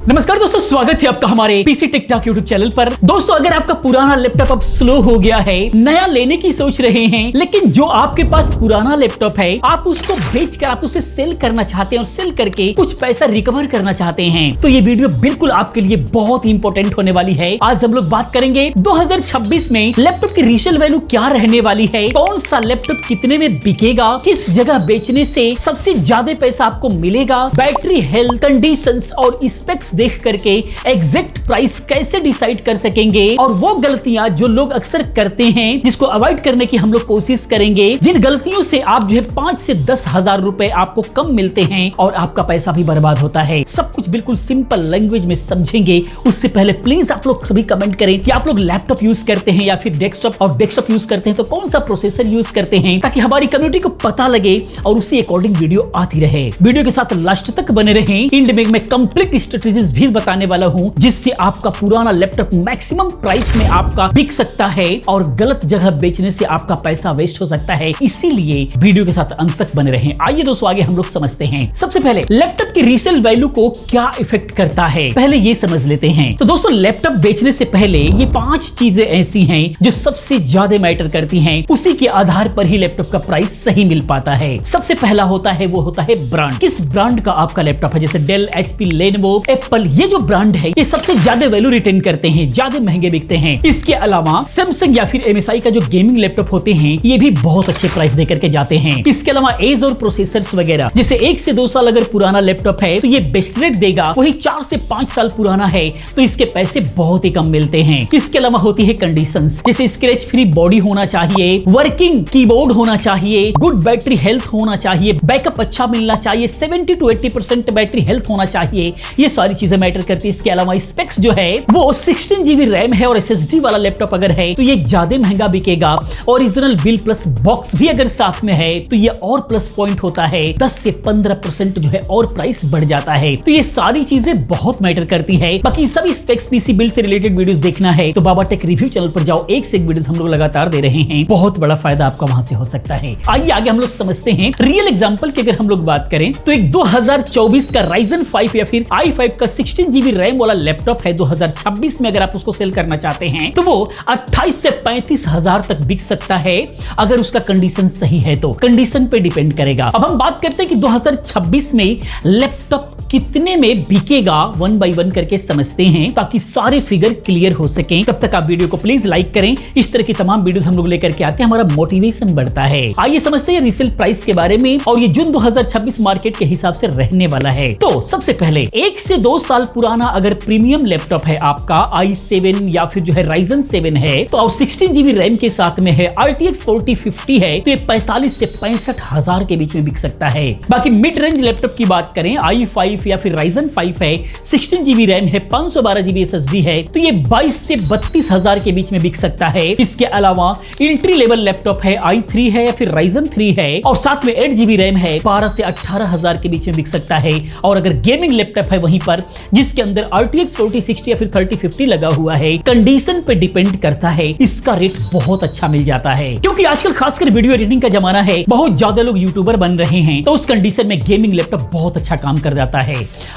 नमस्कार दोस्तों, स्वागत है आपका हमारे PC tech talk YouTube channel पर। दोस्तों, अगर आपका पुराना लैपटॉप अब स्लो हो गया है, नया लेने की सोच रहे हैं, लेकिन जो आपके पास पुराना लैपटॉप है आप उसको बेचकर आप उसे सेल करना चाहते हैं और सेल करके कुछ पैसा रिकवर करना चाहते हैं, तो ये वीडियो बिल्कुल आपके लिए बहुत इंपॉर्टेंट होने वाली है। आज हम लोग बात करेंगे 2026 में लैपटॉप की रीसेल वैल्यू क्या रहने वाली है, कौन सा लैपटॉप कितने में बिकेगा, किस जगह बेचने से सबसे ज्यादा पैसा आपको मिलेगा, बैटरी हेल्थ, कंडीशंस और स्पेक्स देख करके एग्जैक्ट प्राइस कैसे डिसाइड कर सकेंगे, और वो गलतियां जो लोग अक्सर करते हैं जिसको अवॉइड करने की हम लोग कोशिश करेंगे, जिन गलतियों से आप जो है 5 से 10 हजार रुपए आपको कम मिलते हैं और आपका पैसा भी बर्बाद होता है। सब कुछ बिल्कुल सिंपल लैंग्वेज में समझेंगे। उससे पहले प्लीज आप लोग सभी कमेंट करें कि आप लोग लैपटॉप यूज करते हैं या फिर डेस्कटॉप, और डेस्कटॉप यूज करते हैं तो कौन सा प्रोसेसर यूज करते हैं, ताकि हमारी कम्युनिटी को पता लगे और उसी अकॉर्डिंग वीडियो आती रहे। वीडियो के साथ लास्ट तक बने रहें। एंड में मैं कंप्लीट स्ट्रेटेजीज भी बताने वाला हूं जिससे आपका पुराना लैपटॉप मैक्सिमम प्राइस में आपका बिक सकता है और गलत जगह बेचने से आपका पैसा वेस्ट हो सकता है। इसीलिए वीडियो के साथ अंत तक बने रहें। आइए दोस्तों, आगे हम लोग समझते हैं। सबसे पहले लैपटॉप की रीसेल वैल्यू को क्या इफेक्ट करता है, पहले ये समझ लेते हैं। तो दोस्तों, लैपटॉप बेचने से पहले ये 5 चीजें ऐसी हैं जो सबसे ज्यादा मैटर करती हैं। उसी के आधार पर ही लैपटॉप का प्राइस सही मिल पाता है। सबसे पहला होता है वो होता है ब्रांड। किस ब्रांड का आपका लैपटॉप है, जैसे डेल, एचपी, लेनोवो, एप्पल, ये जो ब्रांड है ये सबसे ज्यादा वैल्यू रिटेन करते हैं, ज्यादा महंगे बिकते हैं। इसके अलावा सैमसंग या फिर एमएसआई का जो गेमिंग लैपटॉप होते हैं ये भी बहुत अच्छे प्राइस देकर के जाते हैं। इसके अलावा एज और प्रोसेसर्स वगैरह, जैसे 1 से 2 साल अगर पुराना लैपटॉप है तो ये बेस्ट रेट देगा, वही 4 से 5 साल पुराना है तो इसके पैसे बहुत ही कम मिलते हैं। इसके अलावा होती है कंडीशंस, जैसे स्क्रैच फ्री बॉडी होना चाहिए, वर्किंग कीबोर्ड होना चाहिए, गुड बैटरी हेल्थ होना चाहिए, बैकअप अच्छा मिलना चाहिए, 70 to 80% बैटरी हेल्थ होना चाहिए। ये सारी चीजें मैटर करती है। इसके अलावा स्पेक्स जो है वो 16 GB रैम है और SSD वाला लैपटॉप अगर है तो ये ज्यादा महंगा बिकेगा। ओरिजिनल बिल प्लस बॉक्स भी अगर साथ में है तो ये और प्लस पॉइंट होता है, 10 से 15% जो है और प्राइस बढ़ जाता है। तो ये सारी चीजें बहुत मैटर करती है। बाकी सभी स्पेक्स, पीसी बिल्ड से रिलेटेड वीडियोस देखना है तो बाबा टेक रिव्यू चैनल पर जाओ, एक से एक वीडियोस हम लोग लगातार दे रहे हैं, बहुत बड़ा फायदा आपका वहां से हो सकता है। आइए आगे हम लोग समझते हैं। रियल एग्जांपल की अगर हम लोग बात करें तो एक 2024 का Ryzen 5 या फिर i5 का 16 GB रैम वाला लैपटॉप है 2026 में, अगर आप उसको सेल करना चाहते हैं तो वो 28 से 35 हजार तक बिक सकता है अगर उसका कंडीशन सही है तो। कंडीशन पे डिपेंड करेगा। अब हम बात करते हैं कि 2026 में लैपटॉप कितने में बिकेगा, 1 बाय 1 करके समझते हैं ताकि सारे फिगर क्लियर हो सके। तब तक आप वीडियो को प्लीज लाइक करें। इस तरह की तमाम वीडियोस हम लोग लेकर के आते हैं, हमारा मोटिवेशन बढ़ता है। आइए समझते हैं रीसेल प्राइस के बारे में, और ये जून 2026 मार्केट के हिसाब से रहने वाला है। तो सबसे पहले 1 से 2 साल पुराना अगर प्रीमियम लैपटॉप है आपका, i7 या फिर जो है Ryzen 7 है, तो 16 GB रैम के साथ में है, RTX 4050 है, तो ये 45 से 65 हजार के बीच में बिक सकता है। बाकी मिड रेंज लैपटॉप की बात करें, i5 या फिर Ryzen 5 है, 16 GB रैम है, 512 GB SSD है, तो ये 22 से 32 हजार के बीच में बिक सकता है। इसके अलावा एंट्री लेवल लैपटॉप है, i3 है या फिर Ryzen 3 है, और साथ में 8 GB रैम है, 12 से 18 हजार के बीच में बिक सकता है। और अगर गेमिंग लैपटॉप है वहीं पर जिसके अंदर RTX 4060 या फिर 3050 लगा हुआ है, कंडीशन पे डिपेंड करता है, इसका रेट बहुत अच्छा मिल जाता है। क्योंकि आजकल खासकर वीडियो एडिटिंग का जमाना है, बहुत ज्यादा लोग यूट्यूबर बन रहे हैं, तो उस कंडीशन में गेमिंग लैपटॉप बहुत अच्छा काम कर जाता है।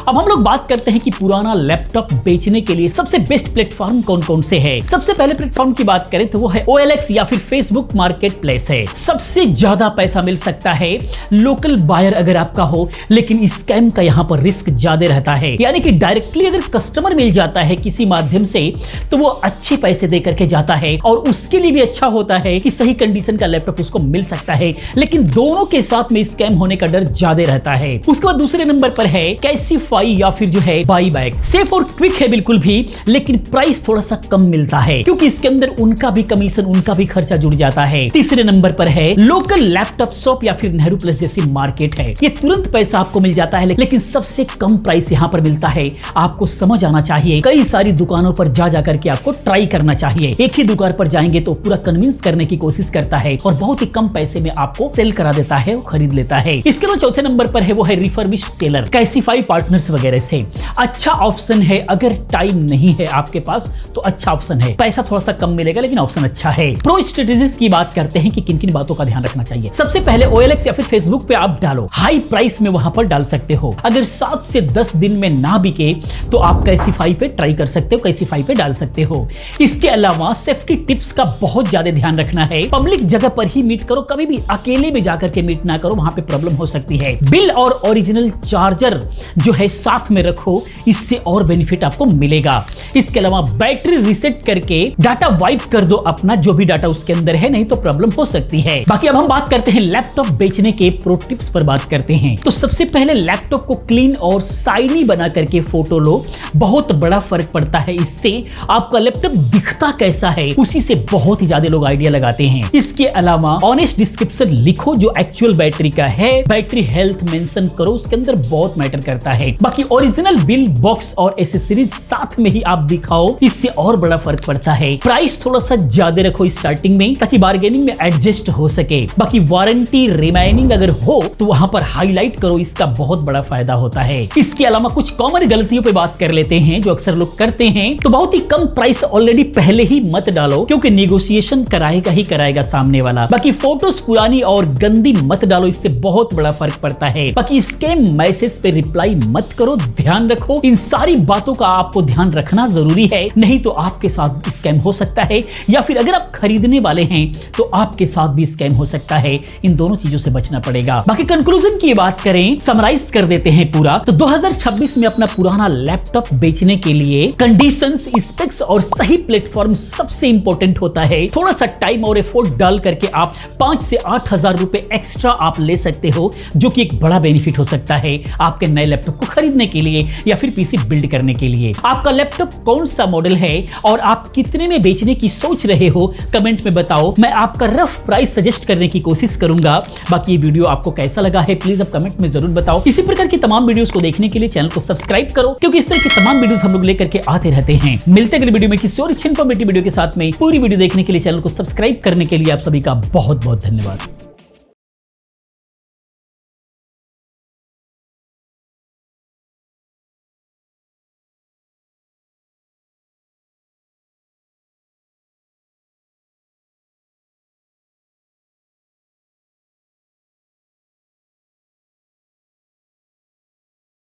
अब हम लोग बात करते हैं कि पुराना लैपटॉप बेचने के लिए सबसे बेस्ट प्लेटफॉर्म कौन कौन से है। सबसे पहले प्लेटफॉर्म की बात करें तो वो है OLX या फिर फेसबुक मार्केट प्लेस है। सबसे ज्यादा पैसा मिल सकता है लोकल बायर अगर आपका हो, लेकिन स्कैम का यहाँ पर रिस्क ज्यादा रहता है। यानी कि डायरेक्टली अगर कस्टमर मिल जाता है किसी माध्यम से तो वो अच्छे पैसे दे करके जाता है, और उसके लिए भी अच्छा होता है कि सही कंडीशन का लैपटॉप उसको मिल सकता है। लेकिन दोनों के साथ में स्कैम होने का डर ज्यादा रहता है। उसके बाद दूसरे नंबर पर है कैसीफाई या फिर जो है बाई बैक। सेफ और क्विक है बिल्कुल भी, लेकिन प्राइस थोड़ा सा कम मिलता है क्योंकि इसके अंदर उनका भी कमीशन, उनका भी खर्चा जुड़ जाता है। तीसरे नंबर पर है लोकल लैपटॉप शॉप या फिर नेहरू प्लस जैसी मार्केट है। ये तुरंत पैसा आपको मिल जाता है, लेकिन सबसे कम प्राइस यहाँ पर मिलता है। आपको समझ आना चाहिए, कई सारी दुकानों पर जा जाकर के आपको ट्राई करना चाहिए। एक ही दुकान पर जाएंगे तो पूरा कन्विंस करने की कोशिश करता है और बहुत ही कम पैसे में आपको सेल करा देता है और खरीद लेता है। इसके बाद चौथे नंबर पर है वो है रिफर्बिश्ड सेलर। कैसीफाई सर्टिफाइड पार्टनर्स वगैरह से। अच्छा ऑप्शन है, अगर टाइम नहीं है आपके पास तो अच्छा ऑप्शन है। पैसा थोड़ा सा कम मिलेगा लेकिन ऑप्शन अच्छा है। प्रो स्ट्रेटेजीज की बात करते हैं कि किन किन बातों का ध्यान रखना चाहिए। सबसे पहले OLX या फिर फेसबुक पे आप डालो, हाई प्राइस में वहां पर डाल सकते हो। अगर 7 से 10 दिन में ना बिके तो आप कैसीफाई पे ट्राई कर सकते हो, कैसीफाई पे डाल सकते हो। इसके अलावा सेफ्टी टिप्स का बहुत ज्यादा ध्यान रखना है। पब्लिक जगह पर ही मीट करो, कभी भी अकेले में जाकर के मीट ना करो, वहां पे प्रॉब्लम हो सकती है। बिल और ओरिजिनल चार्जर जो है साथ में रखो, इससे और बेनिफिट आपको मिलेगा। इसके अलावा बैटरी रीसेट करके डाटा वाइप कर दो अपना, जो भी डाटा उसके अंदर है, नहीं तो प्रॉब्लम हो सकती है। बाकी अब हम बात करते हैं लैपटॉप बेचने के प्रो टिप्स पर बात करते हैं। तो सबसे पहले लैपटॉप को क्लीन और शाइनी बना करके फोटो लो, बहुत बड़ा फर्क पड़ता है। इससे आपका लैपटॉप दिखता कैसा है उसी से बहुत ही ज्यादा लोग आइडिया लगाते हैं। इसके अलावा ऑनेस्ट डिस्क्रिप्शन लिखो जो एक्चुअल बैटरी का है, बैटरी हेल्थ मेंशन करो, उसके अंदर बहुत मैटर करता है। बाकी ओरिजिनल बिल, बॉक्स और एसेसरीज साथ में ही आप दिखाओ, इससे और बड़ा फर्क पड़ता है। प्राइस थोड़ा सा ज्यादा रखो स्टार्टिंग में ताकि बार्गेनिंग में एडजस्ट हो सके। बाकी वारंटी रिमाइनिंग अगर हो तो वहां पर हाईलाइट करो, इसका बहुत बड़ा फायदा होता है। इसके अलावा कुछ कॉमन गलतियों पे बात कर लेते हैं जो अक्सर लोग करते हैं। तो बहुत ही कम प्राइस ऑलरेडी पहले ही मत डालो, क्योंकि निगोशिएशन कराएगा ही कराएगा सामने वाला। बाकी फोटोज पुरानी और गंदी मत डालो, इससे बहुत बड़ा फर्क पड़ता है। बाकी स्कैम मैसेज पे रिप्लाई मत करो, ध्यान रखो। इन सारी बातों का आपको ध्यान रखना जरूरी है, नहीं तो आपके साथ स्कैम हो सकता है, या फिर अगर आप खरीदने वाले हैं तो आपके साथ भी स्कैम हो सकता है। इन दोनों चीजों से बचना पड़ेगा। बाकी कंक्लूजन की बात करें, समराइज कर देते हैं पूरा। तो 2026 में अपना पुराना लैपटॉप बेचने के लिए कंडीशंस, स्पेक्स और सही प्लेटफॉर्म सबसे इंपॉर्टेंट होता है। थोड़ा सा टाइम और एफर्ट डाल करके आप 5 से 8 हजार रुपए एक्स्ट्रा आप ले सकते हो, जो कि एक बड़ा बेनिफिट हो सकता है आपके नए लैपटॉप को खरीदने के लिए या फिर पीसी बिल्ड करने के लिए। आपका लैपटॉप कौन सा मॉडल है और आप कितने में बेचने की सोच रहे हो, कमेंट में बताओ। मैं आपका रफ प्राइस सजेस्ट करने की कोशिश करूंगा। बाकी ये वीडियो आपको कैसा लगा है प्लीज अब कमेंट में जरूर बताओ। इसी प्रकार की तमाम वीडियोस को देखने के लिए चैनल को सब्सक्राइब करो, क्योंकि इस तरह की तमाम वीडियोस हम लोग लेकर के आते रहते हैं। मिलते हैं अगली वीडियो में किसी और अच्छी इंफॉर्मेटिव वीडियो के साथ में। पूरी वीडियो देखने के लिए, चैनल को सब्सक्राइब करने के लिए आप सभी का बहुत बहुत धन्यवाद।